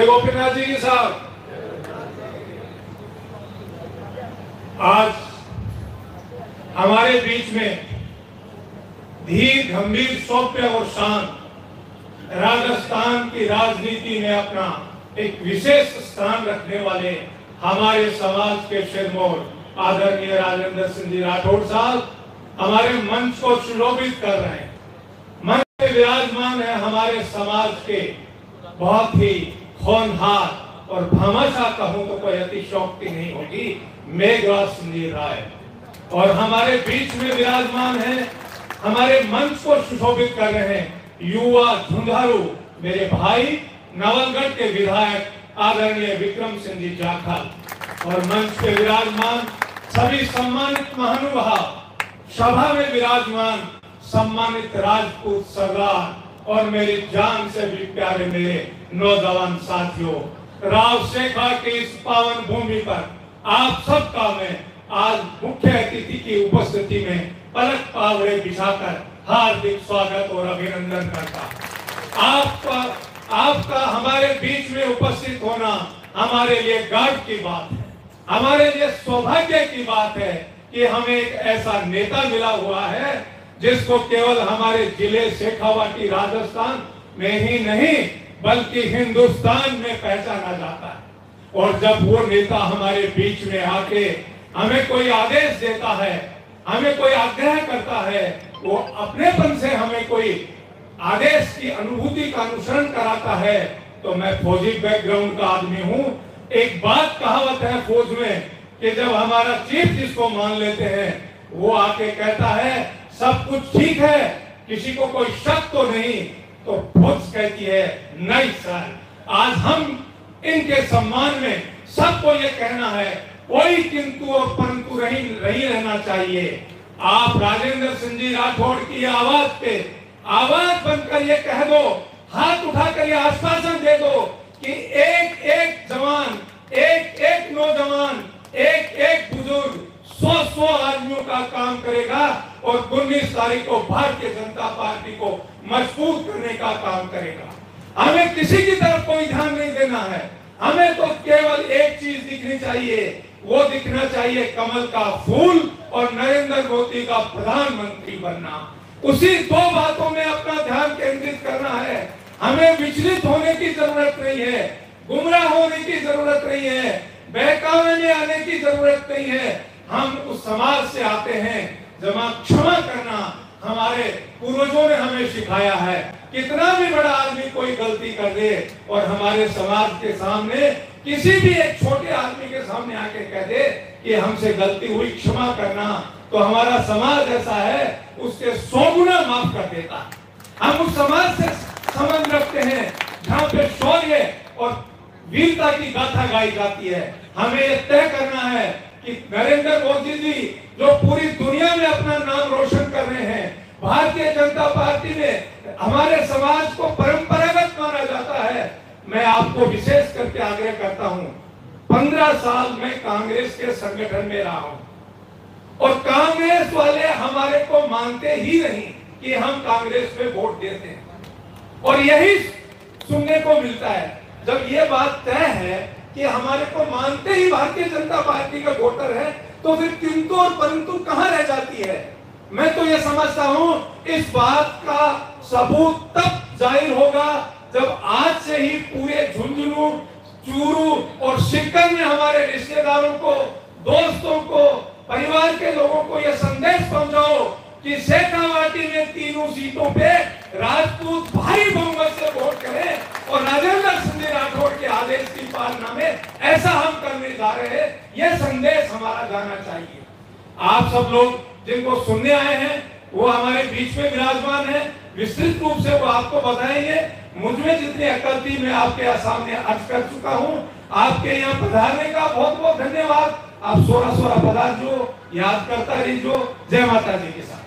गोपीनाथ जी साहब, आज हमारे बीच में धीर गंभीर सौम्य और शांत राजस्थान की राजनीति में अपना एक विशेष स्थान रखने वाले हमारे समाज के सिरमौर आदरणीय राजेंद्र सिंह जी राठौड़ साहब हमारे मंच को सुशोभित कर रहे हैं। मंच में विराजमान है हमारे समाज के बहुत ही होनहार और भामाशाह कहूं तो कोई अतिशयोक्ति नहीं होगी, मेघराज सिंह जी राय। और हमारे बीच में विराजमान है, हमारे मंच को सुशोभित कर रहे हैं युवा झुंझारू मेरे भाई नवलगढ़ के विधायक आदरणीय विक्रम सिंह जी जाखल। और मंच पे विराजमान सभी सम्मानित महानुभाव, सभा में विराजमान सम्मानित राजपूत सरदार और मेरी जान से भी प्यारे मेरे नौजवान साथियों, राव शेखा की इस पावन भूमि पर आप सबका मैं आज मुख्य अतिथि की उपस्थिति में पलक पावड़े बिछाकर हार्दिक स्वागत और अभिनंदन करता। आपका हमारे बीच में उपस्थित होना हमारे लिए गर्व की बात है, हमारे लिए सौभाग्य की बात है कि हमें एक ऐसा नेता मिला हुआ है जिसको केवल हमारे जिले शेखावाटी राजस्थान में ही नहीं बल्कि हिंदुस्तान में पहचाना जाता है। और जब वो नेता हमारे बीच में आके हमें कोई आदेश देता है, हमें कोई आग्रह करता है, वो अपनेपन से हमें कोई आदेश की अनुभूति का अनुसरण कराता है, तो मैं फौजी बैकग्राउंड का आदमी हूं। एक बात कहावत है फौज में कि जब हमारा चीफ जिसको मान लेते हैं वो आके कहता है सब कुछ ठीक है, किसी को कोई शक तो नहीं, तो फौज कहती है नहीं सर। आज हम इनके सम्मान में सबको ये कहना है, कोई किंतु और परंतु नहीं रहना चाहिए। आप राजेंद्र सिंह जी राठौड़ की आवाज पे आवाज बनकर ये कह दो, हाथ उठाकर ये आश्वासन दे दो कि एक एक जवान, एक एक नौजवान, एक एक बुजुर्ग 100 आदमियों का काम करेगा और 19 तारीख को भारतीय जनता पार्टी को मजबूत करने का काम करेगा। हमें किसी की तरफ कोई ध्यान नहीं देना है, हमें तो केवल एक चीज दिखनी चाहिए, वो दिखना चाहिए कमल का फूल और नरेंद्र मोदी का प्रधानमंत्री बनना। उसी दो बातों में अपना ध्यान केंद्रित करना है। हमें विचलित होने की जरूरत नहीं है, गुमराह होने की जरूरत नहीं है, बहकावे में आने की जरूरत नहीं है। हम उस समाज से आते हैं जहाँ क्षमा करना हमारे पूर्वजों ने हमें सिखाया है। कितना भी बड़ा आदमी कोई गलती कर दे और हमारे समाज के सामने किसी भी एक छोटे आदमी के सामने आके कह दे कि हमसे गलती हुई, क्षमा करना, तो हमारा समाज ऐसा है उसके 100 गुना माफ कर देता है। हम उस समाज से संबंध रखते हैं जहाँ पे शौर्य और वीरता की गाथा गाई जाती है। हमें यह तय करना है कि नरेंद्र मोदी जी जो पूरी दुनिया में अपना नाम रोशन कर रहे हैं, भारतीय जनता पार्टी में हमारे समाज को परंपरागत माना जाता है। मैं आपको विशेष करके आग्रह करता हूं, 15 साल में कांग्रेस के संगठन में रहा हूं और कांग्रेस वाले हमारे को मानते ही नहीं कि हम कांग्रेस पे वोट देते हैं। और यही सुनने को मिलता है जब ये बात तय है कि हमारे को मानते ही भारतीय जनता पार्टी का वोटर है, तो फिर किंतु और परंतु कहां रह जाती है। मैं तो ये समझता हूं इस बात का सबूत तब जाहिर होगा जब आज से ही पूरे झुंझुनू, चूरू और सिक्कर में हमारे रिश्तेदारों को, दोस्तों को, परिवार के लोगों को यह संदेश पहुंचाओ कि शेखावाटी में तीनों सीटों पे राजपूत भारी बहुमत से वोट करें और राजेंद्र सिंह राठौड़ के आदेश की पालना में ऐसा हम करने जा रहे हैं। यह संदेश हमारा जाना चाहिए। आप सब लोग जिनको सुनने आए हैं वो हमारे बीच में विराजमान है, विस्तृत रूप से वो आपको बताएंगे। मुझमें जितनी अक्ल थी मैं आपके सामने अर्ज कर चुका हूं। आपके यहाँ पधारने का बहुत बहुत धन्यवाद। आप सोरा सोरा पधार जो, याद करता रहिए जो। जय माता जी के साथ।